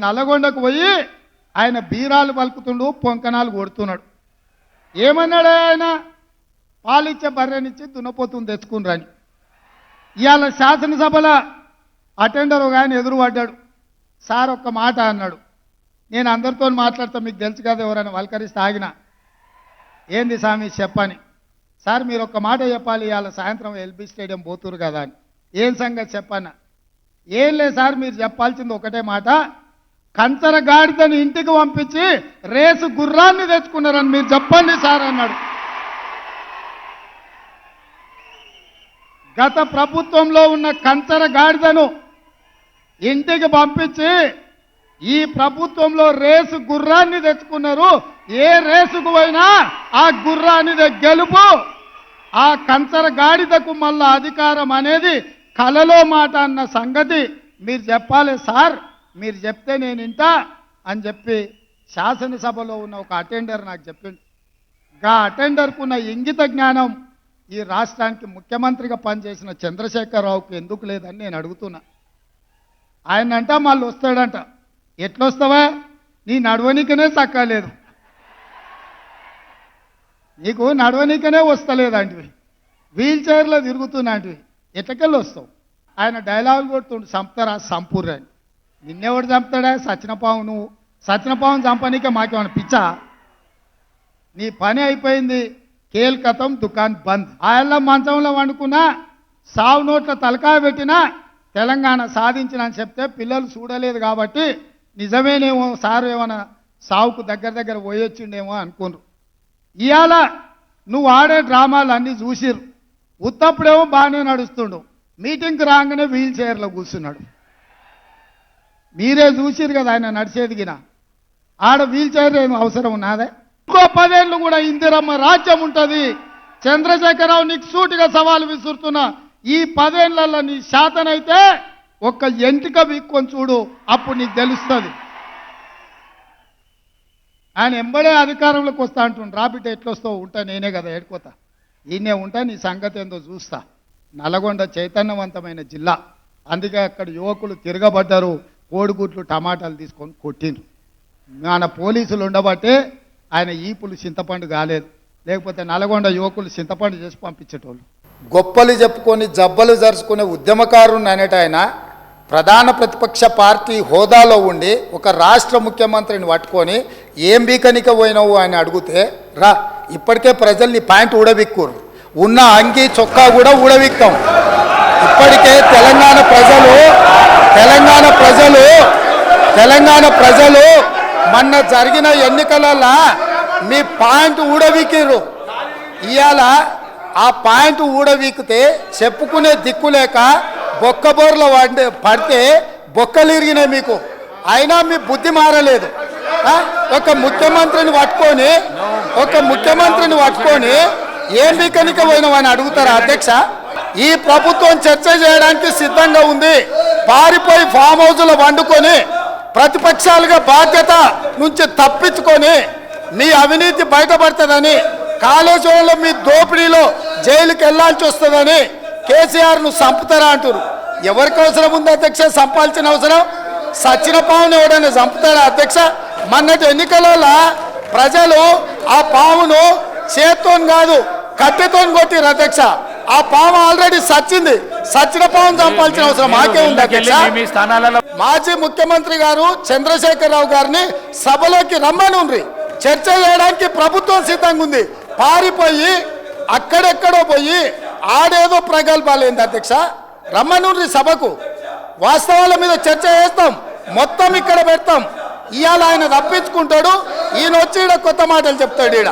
నల్లగొండకు పోయి ఆయన బీరాలు పలుకుతుండు, పొంకనాలు కొడుతున్నాడు. ఏమన్నాడు ఆయన? పాలిచ్చే బర్రెనిచ్చి దున్నపోతుని తెచ్చుకుని. ఇవాళ శాసనసభల అటెండర్ ఒక ఆయన ఎదురుపడ్డాడు. సార్ ఒక్క మాట అన్నాడు. నేను అందరితో మాట్లాడతా, మీకు తెలుసు కదా, ఎవరైనా వల్కరిస్తే ఆగిన. ఏంది స్వామి చెప్పని. సార్ మీరు ఒక్క మాట చెప్పాలి, ఇవాళ సాయంత్రం ఎల్బీ స్టేడియం పోతురు కదా అని. ఏం సంగతి చెప్పన్న? ఏం లేదు సార్, మీరు చెప్పాల్సింది ఒకటే మాట, కంచర గాడిదని ఇంటికి పంపించి రేసు గుర్రాన్ని తెచ్చుకున్నారని మీరు చెప్పండి సార్ అన్నాడు. గత ప్రభుత్వంలో ఉన్న కంచర గాడిదను ఇంటికి పంపించి ఈ ప్రభుత్వంలో రేసు గుర్రాన్ని తెచ్చుకున్నారు. ఏ రేసుకు పోయినా ఆ గుర్రాన్ని గెలుపు. ఆ కంచర గాడిదకు మళ్ళా అధికారం అనేది కలలో మాట అన్న సంగతి మీరు చెప్పాలి సార్, మీరు చెప్తే నేను ఇంటా అని చెప్పి శాసనసభలో ఉన్న ఒక అటెండర్ నాకు చెప్పింది. గా అటెండర్కు ఉన్న ఇంగిత జ్ఞానం ఈ రాష్ట్రానికి ముఖ్యమంత్రిగా పనిచేసిన చంద్రశేఖరరావుకు ఎందుకు లేదని నేను అడుగుతున్నా. ఆయన అంట మళ్ళీ వస్తాడంట. ఎట్లొస్తావా? నీ నడవనికనే చక్కలేదు, నీకు నడవనికనే వస్తలేదంటివి, వీల్ చైర్లో తిరుగుతున్నాంటివి, ఎట్లకెళ్ళి వస్తావు? ఆయన డైలాగులు కొడుతుండు, చంపుతారా సంపూర్ అని. నిన్నెవడు చంపుతాడా? సచినపావు. నువ్వు సచినపావును చంపనీకే మాకేమన్నా పిచ్చా? నీ పని అయిపోయింది, కేల్ కథం, దుకాన్ బంద్. ఆయన మంచంలో వండుకున్నా, సావు నోట్ల తలకాయ పెట్టినా తెలంగాణ సాధించిన అని చెప్తే పిల్లలు చూడలేదు కాబట్టి నిజమేనేమో సారు ఏమైనా సావుకు దగ్గర పోయొచ్చిండేమో అనుకున్నారు. ఇవాళ నువ్వు ఆడే డ్రామాలు అన్నీ చూసిరు. ఉత్తప్పుడేమో బాగానే నడుస్తుండు, మీటింగ్కి రాగానే వీల్ చైర్లో కూర్చున్నాడు. మీరే చూసిరు కదా ఆయన నడిచేదిగిన. ఆడ వీల్ చైర్ ఏమో అవసరం ఉన్నదే? ఇంకో 10 ఏళ్ళు కూడా ఇందిరమ్మ రాజ్యం ఉంటుంది. చంద్రశేఖరరావు నీకు సూటిగా సవాలు విసురుతున్నా, ఈ 10 ఏళ్లలో నీ శాతనైతే ఒక్క ఎంటిక వీక్కొని చూడు, అప్పుడు నీకు తెలుస్తుంది. ఆయన ఎంబడే అధికారంలోకి వస్తా అంటుండు. రాబిడ్డ ఎట్లొస్తావు? ఉంటా, నేనే కదా ఏడుకోతా, ఈయనే ఉంటా, నీ సంగతి ఏందో చూస్తా. నల్గొండ చైతన్యవంతమైన జిల్లా, అందుకే అక్కడ యువకులు తిరగబడ్డారు, కోడిగుడ్లు టమాటాలు తీసుకొని కొట్టిండ్రు. మన పోలీసులు ఉండబట్టే ఆయన ఈపులు చింతపండు కాలేదు, లేకపోతే నల్గొండ యువకులు చింతపండు చేసి పంపించేటోళ్ళు. గొప్పలు చెప్పుకొని జబ్బలు జరుచుకునే ఉద్యమకారుని అనేట ఆయన ప్రధాన ప్రతిపక్ష పార్టీ హోదాలో ఉండి ఒక రాష్ట్ర ముఖ్యమంత్రిని పట్టుకొని ఏం బీకనిక పోయినావు అని అడిగితే, రా ఇప్పటికే ప్రజల్ని ప్యాంట్ ఊడబిక్కురు, ఉన్న అంగి చొక్కా కూడా ఊడబిక్తాం. ఇప్పటికే తెలంగాణ ప్రజలు మొన్న జరిగిన ఎన్నికలలో మీ ప్యాంటు ఊడబిక్కిరు. ఇవాళ ఆ ప్యాంటు ఊడవీకితే చెప్పుకునే దిక్కులేక బొక్కబోర్లో పడితే బొక్కలు ఇరిగినాయి మీకు. అయినా మీ బుద్ధి మారలేదు. ఒక ముఖ్యమంత్రిని పట్టుకొని ఏం బీకనిక పోయినావని అడుగుతారా అధ్యక్ష? ఈ ప్రభుత్వం చర్చ చేయడానికి సిద్ధంగా ఉంది. పారిపోయి ఫామ్ హౌస్లో వండుకొని ప్రతిపక్షాలుగా బాధ్యత నుంచి తప్పించుకొని మీ అవినీతి బయటపడుతుందని, కాళేశ్వరంలో మీ దోపిడీలో జైలుకి వెళ్లాల్సి వస్తుందని కేసీఆర్ను చంపుతారా అంటారు. ఎవరికి అవసరం ఉంది అధ్యక్ష చంపాల్సిన అవసరం? సచిన పావును ఎవడైనా చంపుతారా అధ్యక్ష? మొన్నటి ఎన్నికలలో ప్రజలు ఆ పావును చేత్తో కాదు కట్టెతో కొట్టిరు అధ్యక్ష. ఆ పాము ఆల్రెడీ సచ్చింది, సచిన పావును చంపాల్సిన అవసరం మాకే ఉంది అధ్యక్ష. మాజీ ముఖ్యమంత్రి గారు చంద్రశేఖరరావు గారిని సభలోకి రమ్మని చర్చ చేయడానికి ప్రభుత్వం సిద్ధంగా ఉంది. పారిపోయి అక్కడెక్కడో పోయి ఆడేదో ప్రగల్భాలేంది అధ్యక్ష? రమ్మనుండ్రి సభకు, వాస్తవాల మీద చర్చ చేస్తాం, మొత్తం ఇక్కడ పెడతాం. ఇవాళ ఆయన తప్పించుకుంటాడు, ఈయన వచ్చి ఈడ కొత్త మాటలు చెప్తాడు ఈడ.